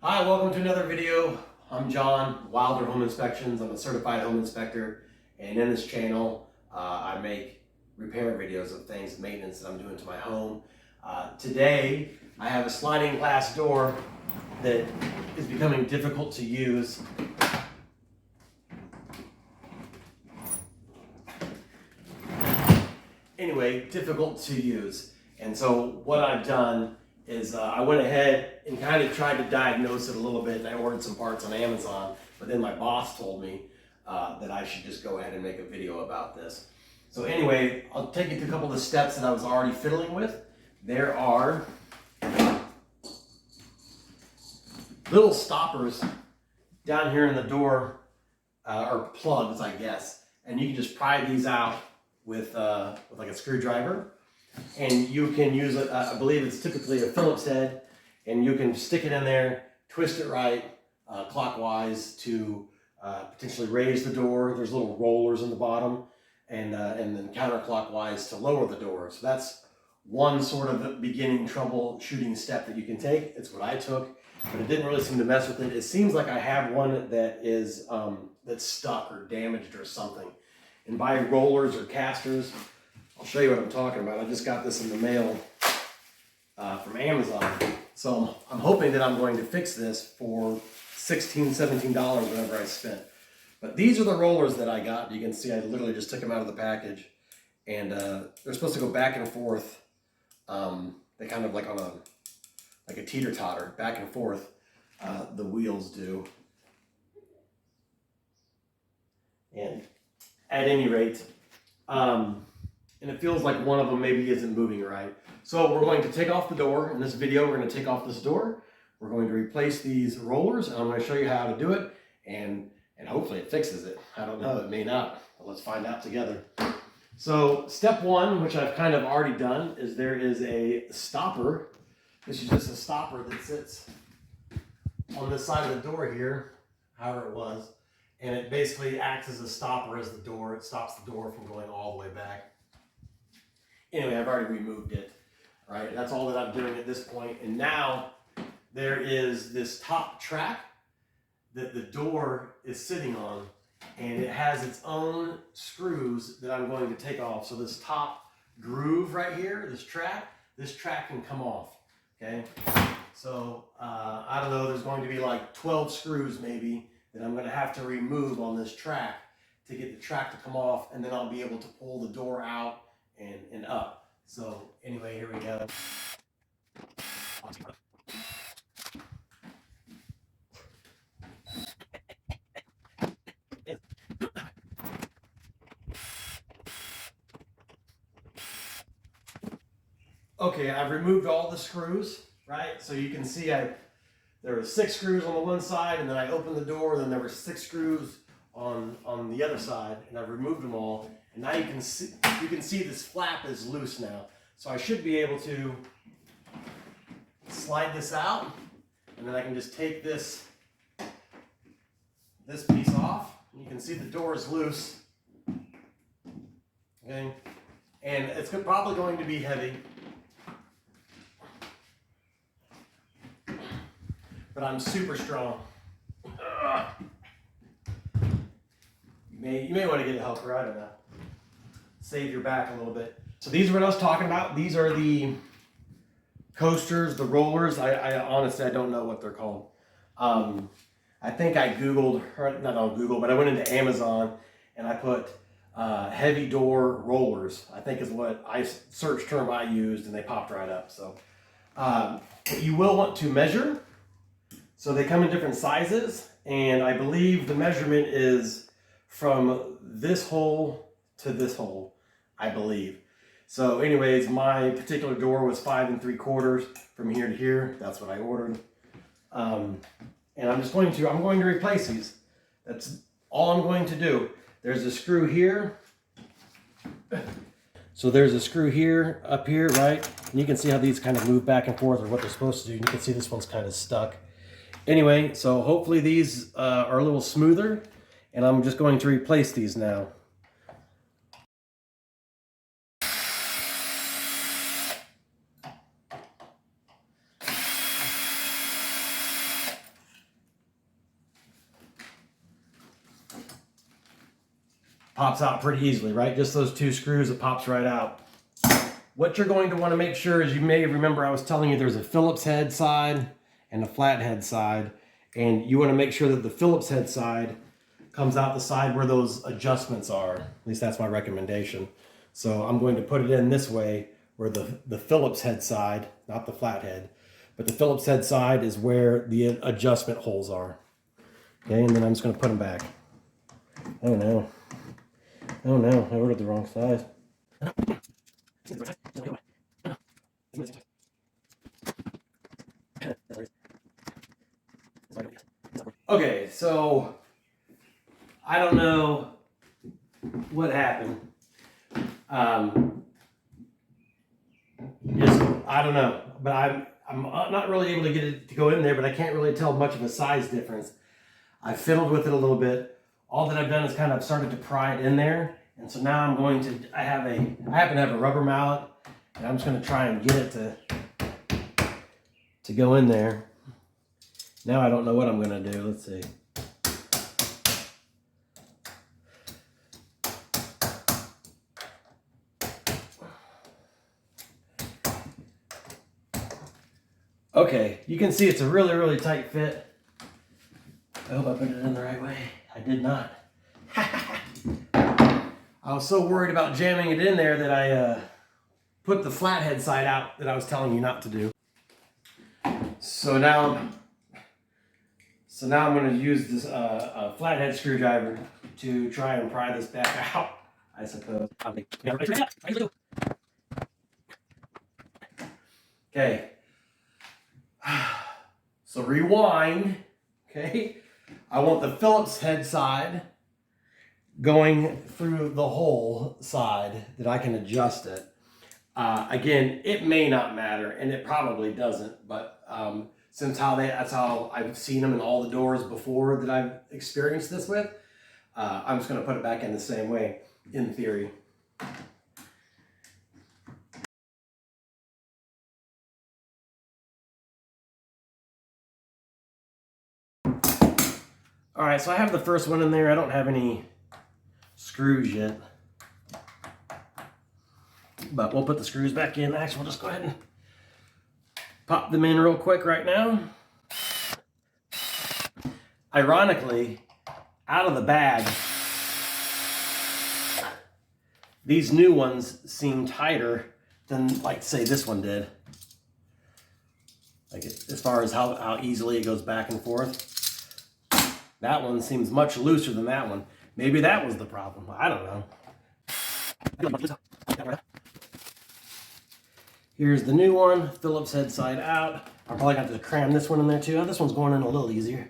Hi, welcome to another video. I'm John, Wilder Home Inspections. I'm a certified home inspector, and in this channel I make repair videos of things, maintenance that I'm doing to my home. Today I have a sliding glass door that is becoming difficult to use. Difficult to use. And so what I've done is I went ahead and kind of tried to diagnose it a little bit, and I ordered some parts on Amazon, but then my boss told me that I should just go ahead and make a video about this. So anyway, I'll take you through a couple of the steps that I was already fiddling with. There are little stoppers down here in the door, or plugs, I guess, and you can just pry these out with like a screwdriver, and you can use it. I believe it's typically a Phillips head, and you can stick it in there, twist it right clockwise to potentially raise the door. There's little rollers in the bottom, and then counterclockwise to lower the door. So that's one sort of beginning troubleshooting step that you can take. It's what I took, but it didn't really seem to mess with it. It seems like I have one that is that's stuck or damaged or something. And buy rollers or casters. I'll show you what I'm talking about. I just got this in the mail from Amazon. So I'm hoping that I'm going to fix this for $16, $17, whatever I spent. But these are the rollers that I got. You can see I literally just took them out of the package. And they're supposed to go back and forth. They kind of like on a teeter-totter, back and forth. The wheels do. And at any rate, and it feels like one of them maybe isn't moving right. So we're going to take off the door. In this video, we're going to take off this door. We're going to replace these rollers, and I'm going to show you how to do it, and hopefully it fixes it. I don't know, it may not, but let's find out together. So step one, which I've kind of already done, is there is a stopper. This is just a stopper that sits on this side of the door here, however it was. And it basically acts as a stopper as the door. It stops the door from going all the way back. Anyway, I've already removed it. All right, that's all that I'm doing at this point. And now there is this top track that the door is sitting on, and it has its own screws that I'm going to take off. So this top groove right here, this track can come off. Okay, so I don't know. There's going to be like 12 screws maybe that I'm going to have to remove on this track to get the track to come off, and then I'll be able to pull the door out and up. So anyway, here we go. Okay, I've removed all the screws, right? So you can see there were 6 screws on the one side, and then I opened the door, and then there were 6 screws on the other side, and I've removed them all. And now you can see this flap is loose now. So I should be able to slide this out, and then I can just take this piece off. You can see the door is loose. Okay, and it's probably going to be heavy, but I'm super strong. You may want to get a helper, I don't know. Save your back a little bit. So these are what I was talking about. These are the coasters, the rollers. I honestly, I don't know what they're called. I think I Googled, or not on Google, but I went into Amazon and I put heavy door rollers, I think is what search term I used, and they popped right up. So you will want to measure. So they come in different sizes, and I believe the measurement is from this hole to this hole, I believe. So anyways, my particular door was 5 3/4 from here to here. That's what I ordered. And I'm going to replace these. That's all I'm going to do. There's a screw here. So there's a screw here, up here, right? And you can see how these kind of move back and forth, or what they're supposed to do. You can see this one's kind of stuck. Anyway, so hopefully these are a little smoother, and I'm just going to replace these now. pops out pretty easily, right? Just those 2 screws, it pops right out. What you're going to want to make sure is, you may remember I was telling you there's a Phillips head side and a flathead side, and you want to make sure that the Phillips head side comes out the side where those adjustments are. At least that's my recommendation. So I'm going to put it in this way, where the Phillips head side, not the flathead, but the Phillips head side is where the adjustment holes are. Okay, and then I'm just going to put them back. Oh no. Oh no, I ordered the wrong size. Okay, so I don't know what happened. I don't know, but I'm not really able to get it to go in there, but I can't really tell much of a size difference. I fiddled with it a little bit. All that I've done is kind of started to pry it in there, and so now I'm going to. I happen to have a rubber mallet, and I'm just going to try and get it to go in there. Now I don't know what I'm going to do. Let's see. Okay, you can see it's a really, really tight fit. I hope I put it in the right way. I did not. I was so worried about jamming it in there that I put the flathead side out that I was telling you not to do. So now I'm going to use this a flathead screwdriver to try and pry this back out, I suppose. Okay. So rewind. Okay. I want the Phillips head side going through the whole side that I can adjust it. Again, it may not matter, and it probably doesn't, but since that's how I've seen them in all the doors before that I've experienced this with, I'm just going to put it back in the same way, in theory. All right, so I have the first one in there. I don't have any screws yet, but we'll put the screws back in. Actually, we'll just go ahead and pop them in real quick right now. Ironically, out of the bag, these new ones seem tighter than, like, say, this one did. Like, as far as how easily it goes back and forth. That one seems much looser than that one. Maybe that was the problem. I don't know. Here's the new one, Phillips head side out. I'm probably going to have to cram this one in there too. Oh, this one's going in a little easier.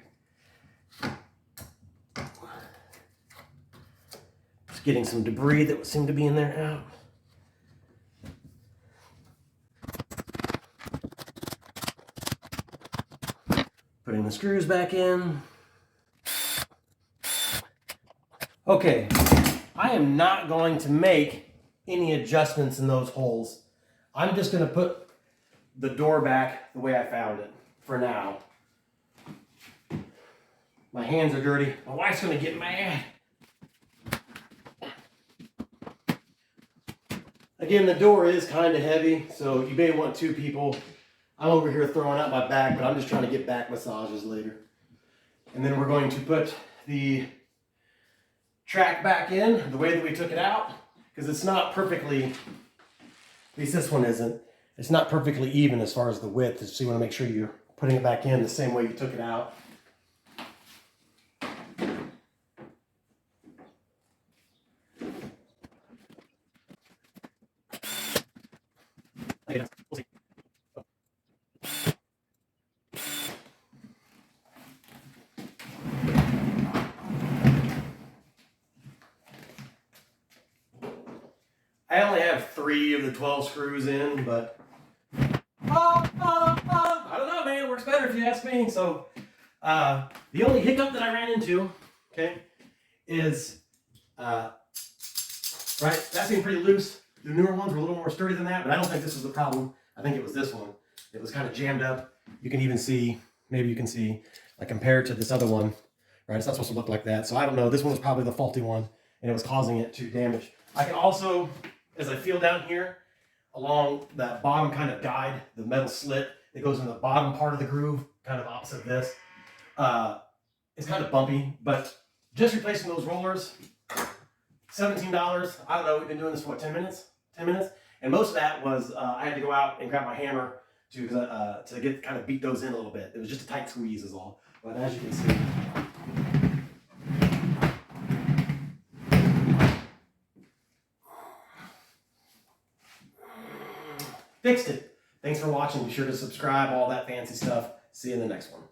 Just getting some debris that seemed to be in there out. Putting the screws back in. Okay, I am not going to make any adjustments in those holes. I'm just going to put the door back the way I found it for now. My hands are dirty. My wife's going to get mad. Again, the door is kind of heavy, so you may want 2 people. I'm over here throwing out my back, but I'm just trying to get back massages later. And then we're going to put the track back in the way that we took it out, because it's not perfectly, at least this one isn't, it's not perfectly even as far as the width, so you want to make sure you're putting it back in the same way you took it out. We'll see. I only have 3 of the 12 screws in, but I don't know, man. It works better if you ask me. So the only hiccup that I ran into, okay, is right, that seemed pretty loose. The newer ones were a little more sturdy than that, but I don't think this was the problem. I think it was this one. It was kind of jammed up. You can even see, maybe you can see, like compared to this other one, right? It's not supposed to look like that. So I don't know. This one was probably the faulty one. and it was causing it to damage. I can also, as I feel down here, along that bottom kind of guide, the metal slit that goes in the bottom part of the groove, kind of opposite this, it's kind of bumpy, but just replacing those rollers, $17. I don't know, we've been doing this for what, 10 minutes? 10 minutes? And most of that was, I had to go out and grab my hammer to get kind of beat those in a little bit. It was just a tight squeeze is all. But as you can see, fixed it. Thanks for watching. Be sure to subscribe, all that fancy stuff. See you in the next one.